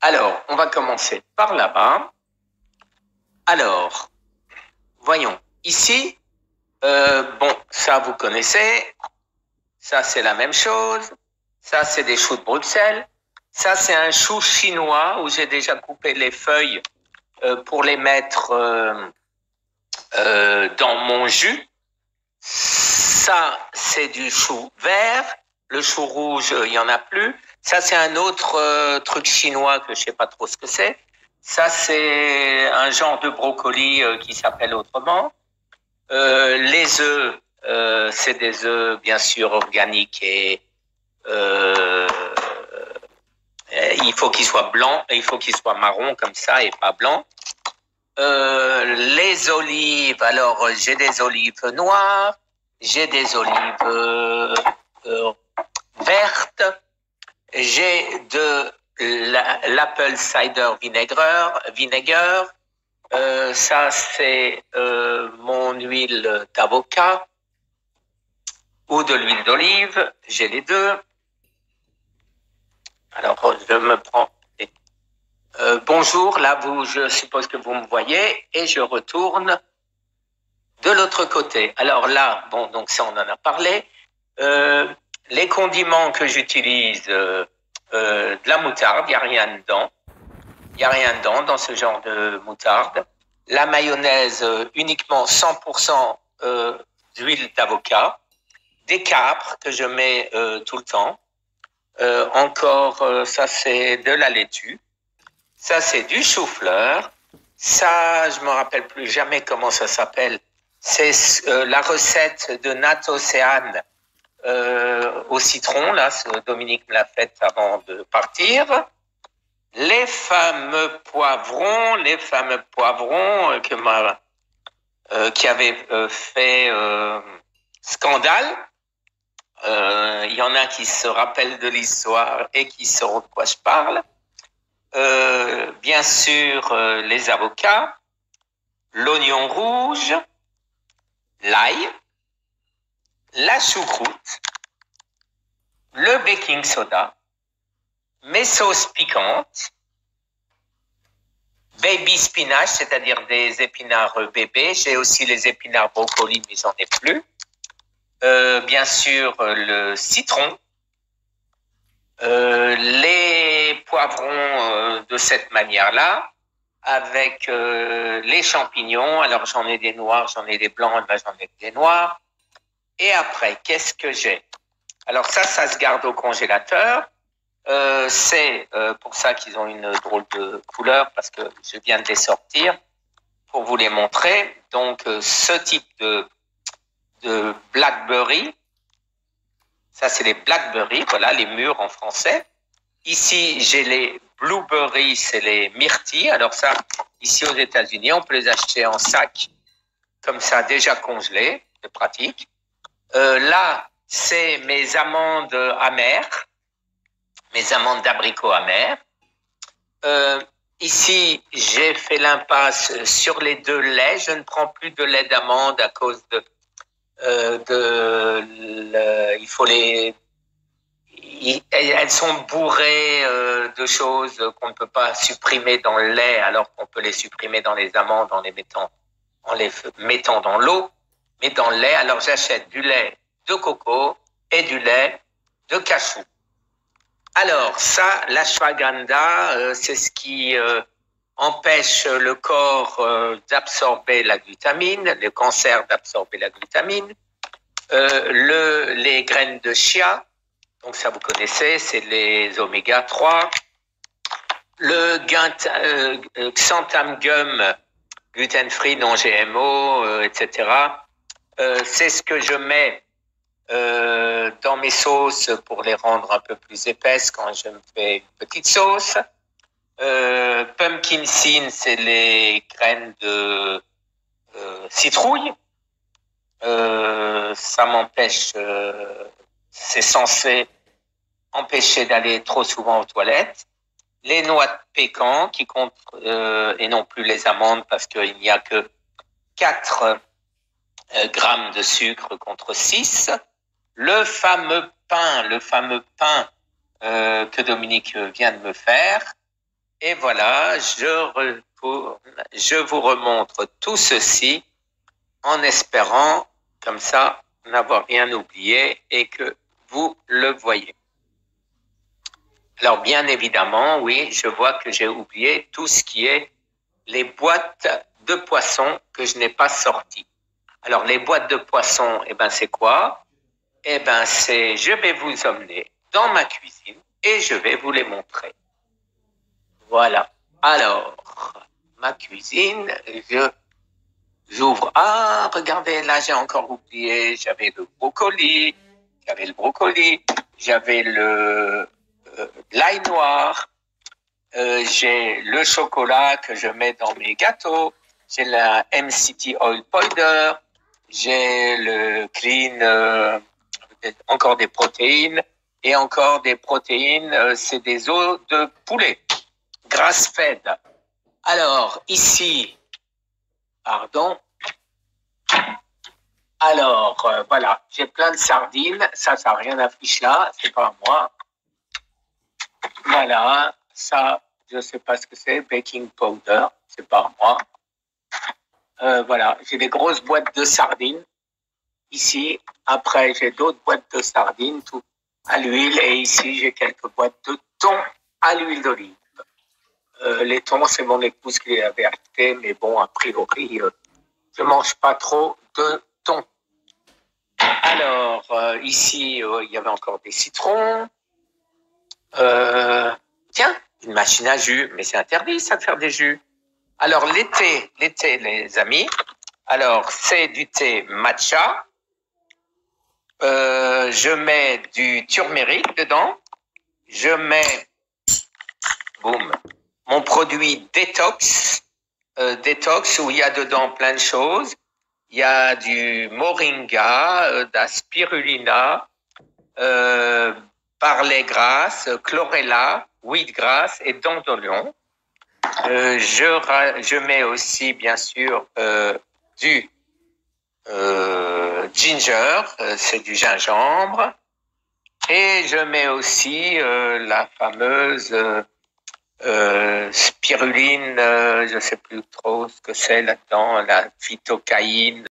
Alors, on va commencer par là-bas. Alors, voyons. Ici, bon, ça vous connaissez. Ça, c'est la même chose. Ça, c'est des choux de Bruxelles. Ça, c'est un chou chinois où j'ai déjà coupé les feuilles pour les mettre dans mon jus. Ça, c'est du chou vert. Le chou rouge, il y en a plus. Ça, c'est un autre truc chinois que je sais pas trop ce que c'est. Ça, c'est un genre de brocoli qui s'appelle autrement. Les œufs, c'est des œufs bien sûr organiques et il faut qu'ils soient blancs, il faut qu'ils soient marrons comme ça et pas blancs. Les olives, alors j'ai des olives noires, j'ai des olives vertes, j'ai de l'apple cider vinegar. Ça c'est mon huile d'avocat ou de l'huile d'olive, j'ai les deux. Alors je me prends. Bonjour, là je suppose que vous me voyez et je retourne de l'autre côté. Alors là, bon, donc ça on en a parlé. Les condiments que j'utilise, de la moutarde, il n'y a rien dedans. Il n'y a rien dedans dans ce genre de moutarde. La mayonnaise, uniquement 100% d'huile d'avocat. Des capres que je mets tout le temps. Encore, ça c'est de la laitue. Ça c'est du chou-fleur. Ça, je me rappelle plus jamais comment ça s'appelle. C'est la recette de Nat Océane au citron. Là, Dominique me l'a faite avant de partir. Les fameux poivrons qui avaient fait scandale. Il y en a qui se rappellent de l'histoire et qui sauront de quoi je parle. Bien sûr, les avocats, l'oignon rouge, l'ail, la choucroute, le baking soda, mes sauces piquantes, baby spinach, c'est-à-dire des épinards bébés. J'ai aussi les épinards brocoli, mais j'en ai plus. Bien sûr, le citron, les poivrons de cette manière-là, avec les champignons. Alors, j'en ai des noirs, j'en ai des blancs, là, j'en ai des noirs. Et après, qu'est-ce que j'ai? Alors, ça se garde au congélateur. C'est pour ça qu'ils ont une drôle de couleur, parce que je viens de les sortir pour vous les montrer. Donc, ce type de blackberry, ça c'est les blackberry, voilà les mûres en français. Ici j'ai les blueberry, c'est les myrtilles. Alors ça, ici aux États-Unis, on peut les acheter en sac comme ça déjà congelés, c'est pratique. Là, c'est mes amandes amères, mes amandes d'abricot amères. Ici, j'ai fait l'impasse sur les deux laits. Je ne prends plus de lait d'amande à cause de il faut elles sont bourrées de choses qu'on ne peut pas supprimer dans le lait, alors qu'on peut les supprimer dans les amandes en les mettant dans l'eau, mais dans le lait. Alors j'achète du lait de coco et du lait de cachou. Alors ça, l'ashwagandha, c'est ce qui empêche le corps d'absorber la glutamine, le cancer d'absorber la glutamine. Les graines de chia, donc ça vous connaissez, c'est les oméga 3. Le xanthan gum, gluten free, non GMO, etc. C'est ce que je mets dans mes sauces pour les rendre un peu plus épaisses quand je me fais une petite sauce. Pumpkin seed, c'est les graines de citrouille. Ça m'empêche, c'est censé empêcher d'aller trop souvent aux toilettes. Les noix de pécan qui comptent, et non plus les amandes parce qu'il n'y a que 4 grammes de sucre contre 6. Le fameux pain que Dominique vient de me faire. Et voilà, je vous remontre tout ceci en espérant, comme ça, n'avoir rien oublié et que vous le voyez. Alors, bien évidemment, oui, je vois que j'ai oublié tout ce qui est les boîtes de poissons que je n'ai pas sorties. Alors, les boîtes de poissons, eh ben, c'est quoi? Eh ben, je vais vous emmener dans ma cuisine et je vais vous les montrer. Voilà. Alors, ma cuisine, j'ouvre. Ah, regardez, là, j'ai encore oublié. J'avais le brocoli, j'avais l'ail noir, j'ai le chocolat que je mets dans mes gâteaux, j'ai la MCT Oil Powder, j'ai le Clean, encore des protéines, et encore des protéines, c'est des os de poulet, grass-fed. Alors, ici, pardon. Alors, voilà, j'ai plein de sardines. Ça n'a rien affiché là, c'est pas moi. Voilà, ça, je ne sais pas ce que c'est, baking powder, c'est pas moi. Voilà, j'ai des grosses boîtes de sardines ici. Après, j'ai d'autres boîtes de sardines tout à l'huile. Et ici, j'ai quelques boîtes de thon à l'huile d'olive. Les thons, c'est mon épouse qui les avait achetés, mais bon, a priori, je mange pas trop de thon. Alors, ici, il y avait encore des citrons. Tiens, une machine à jus, mais c'est interdit ça de faire des jus. Alors, l'été, les amis, alors c'est du thé matcha. Je mets du turmeric dedans. Je mets, boum, mon produit détox, où il y a dedans plein de choses. Il y a du moringa, de la spirulina, parlez grasse, chlorella, wheatgrass et dandelion. Je mets aussi, bien sûr, du ginger, c'est du gingembre. Et je mets aussi la fameuse spiruline, je ne sais plus trop ce que c'est là-dedans, la phytocaïne.